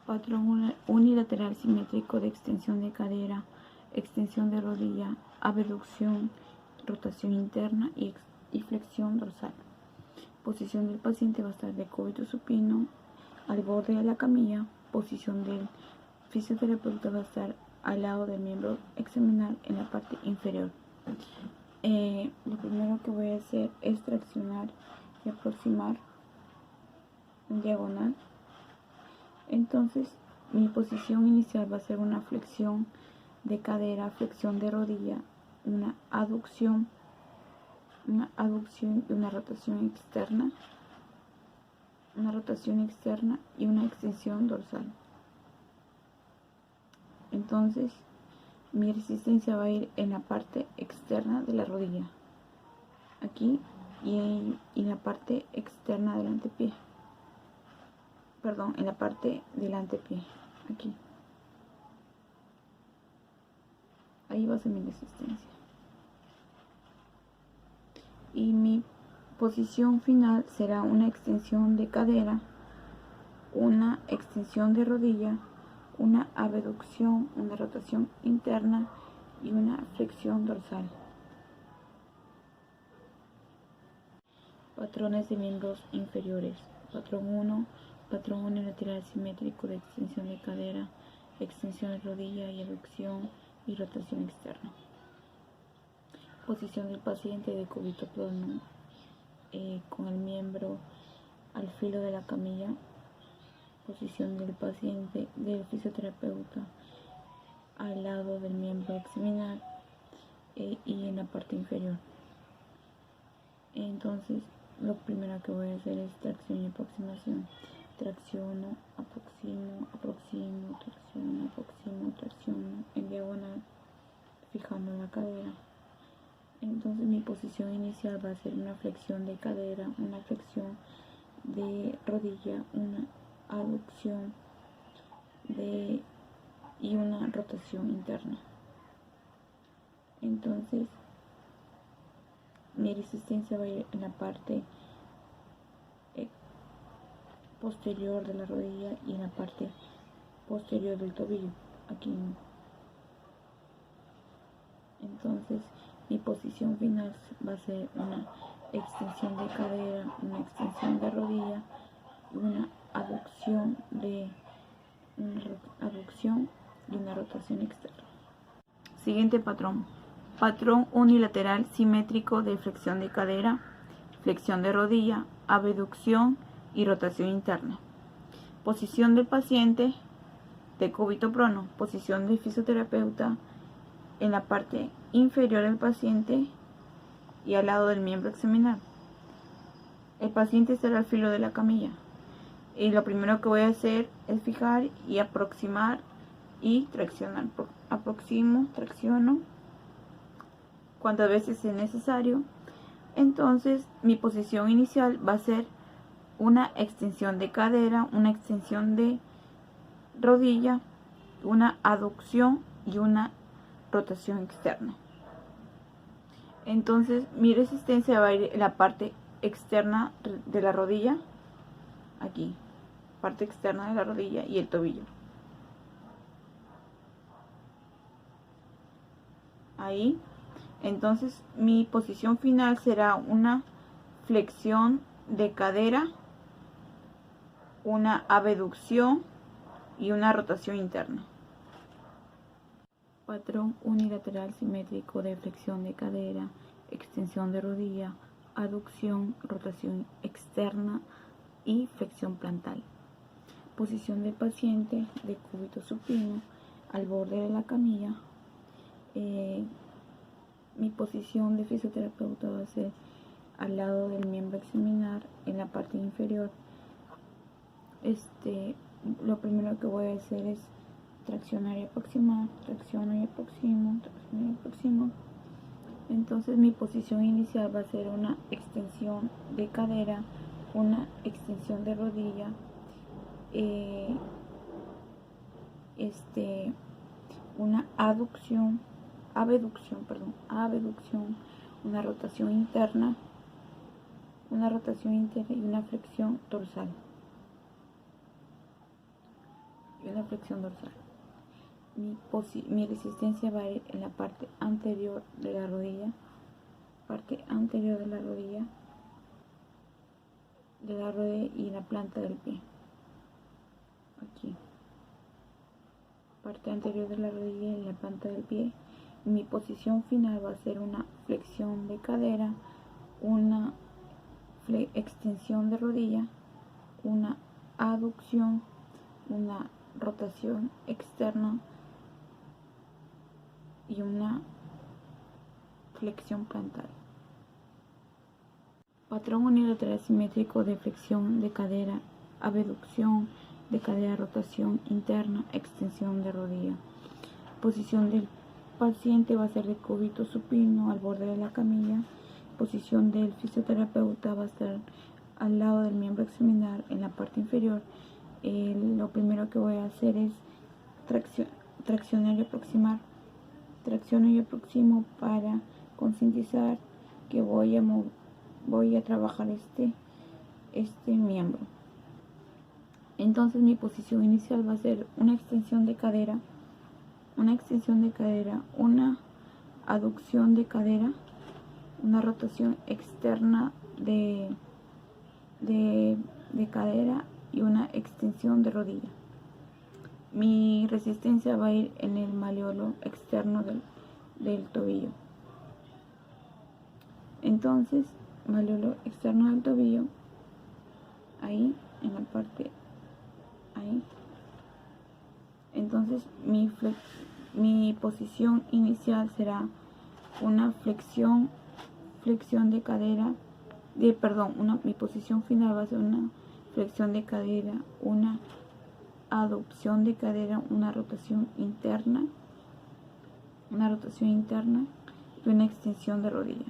Patrón unilateral simétrico de extensión de cadera, extensión de rodilla, abducción, rotación interna y flexión dorsal. Posición del paciente va a estar de cúbito supino al borde de la camilla. Posición del fisioterapeuta va a estar al lado del miembro examinal en la parte inferior. Lo primero que voy a hacer es traccionar y aproximar en diagonal. Entonces mi posición inicial va a ser una flexión de cadera, flexión de rodilla, una aducción y una rotación externa, y una extensión dorsal. Entonces mi resistencia va a ir en la parte externa de la rodilla, aquí, y en la parte externa del antepié, en la parte del antepié, aquí. Ahí va a ser mi resistencia. Y mi posición final será una extensión de cadera, una extensión de rodilla, una abducción, una rotación interna y una flexión dorsal. Patrones de miembros inferiores. Patrón 1, patrón unilateral simétrico de extensión de cadera, extensión de rodilla y abducción y rotación externa. Posición del paciente de cúbito plano con el miembro al filo de la camilla. Posición del paciente del fisioterapeuta al lado del miembro examinal y en la parte inferior. Entonces lo primero que voy a hacer es tracción y aproximación. Tracciono, aproximo, tracciono en diagonal, fijando la cadera. Entonces mi posición inicial va a ser una flexión de cadera, una flexión de rodilla, una aducción y una rotación interna. Entonces mi resistencia va a ir en la parte posterior de la rodilla y en la parte posterior del tobillo, aquí. Entonces mi posición final va a ser una extensión de cadera, una extensión de rodilla y una aducción y una rotación externa. Siguiente patrón. Patrón unilateral simétrico de flexión de cadera, flexión de rodilla, abducción y rotación interna. Posición del paciente de cúbito prono. Posición del fisioterapeuta en la parte inferior del paciente y al lado del miembro examinal. El paciente estará al filo de la camilla. Y lo primero que voy a hacer es fijar y aproximar y traccionar. Aproximo, tracciono cuantas veces es necesario. Entonces mi posición inicial va a ser una extensión de cadera, una extensión de rodilla, una aducción y una rotación externa. Entonces mi resistencia va a ir en la parte externa de la rodilla, aquí, parte externa de la rodilla y el tobillo. Ahí. Entonces mi posición final será una flexión de cadera, una abducción y una rotación interna. Patrón unilateral simétrico de flexión de cadera, extensión de rodilla, aducción, rotación externa y flexión plantar. Posición del paciente de cúbito supino al borde de la camilla. Mi posición de fisioterapeuta va a ser al lado del miembro examinar en la parte inferior. Lo primero que voy a hacer es traccionar y aproximar, tracciono y aproximo, tracciono y aproximo. Entonces mi posición inicial va a ser una extensión de cadera, una extensión de rodilla, una abducción, una rotación interna y una flexión dorsal. cadera, flexión dorsal. Mi resistencia va a ir en la parte anterior de la rodilla, y la planta del pie. Aquí, parte anterior de la rodilla y la planta del pie. Mi posición final va a ser una flexión de cadera, una extensión de rodilla, una aducción, una rotación externa y una flexión plantar. Patrón unilateral simétrico de flexión de cadera, abducción de cadera, rotación interna, extensión de rodilla. Posición del paciente va a ser de cúbito supino al borde de la camilla. Posición del fisioterapeuta va a estar al lado del miembro examinar en la parte inferior. Lo primero que voy a hacer es traccionar y aproximar. Tracciono y aproximo para concientizar que voy a trabajar este miembro. Entonces mi posición inicial va a ser una extensión de cadera, una aducción de cadera, una rotación externa de cadera y una extensión de rodilla. Mi resistencia va a ir en el malleolo externo del tobillo. Entonces, malleolo externo del tobillo, ahí, en la parte, ahí. Entonces, mi posición inicial será una flexión de cadera, mi posición final va a ser una flexión de cadera, una aducción de cadera, una rotación interna y una extensión de rodilla.